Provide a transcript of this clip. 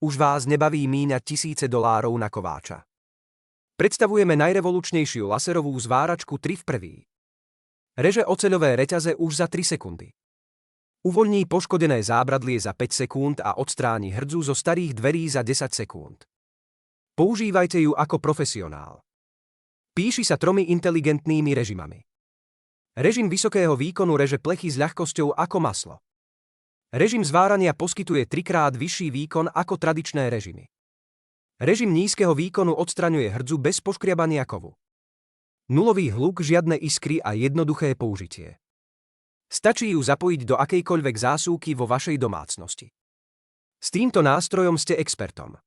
Už vás nebaví míňať tisíce dolárov na kováča. Predstavujeme najrevolučnejšiu laserovú zváračku 3 v 1. Reže oceľové reťaze už za 3 sekundy. Uvoľní poškodené zábradlie za 5 sekúnd a odstráni hrdzu zo starých dverí za 10 sekúnd. Používajte ju ako profesionál. Píši sa 3 inteligentnými režimami. Režim vysokého výkonu reže plechy s ľahkosťou ako maslo. Režim zvárania poskytuje 3-krát vyšší výkon ako tradičné režimy. Režim nízkeho výkonu odstraňuje hrdzu bez poškriabania kovu. Nulový hluk, žiadne iskry a jednoduché použitie. Stačí ju zapojiť do akejkoľvek zásuvky vo vašej domácnosti. S týmto nástrojom ste expertom.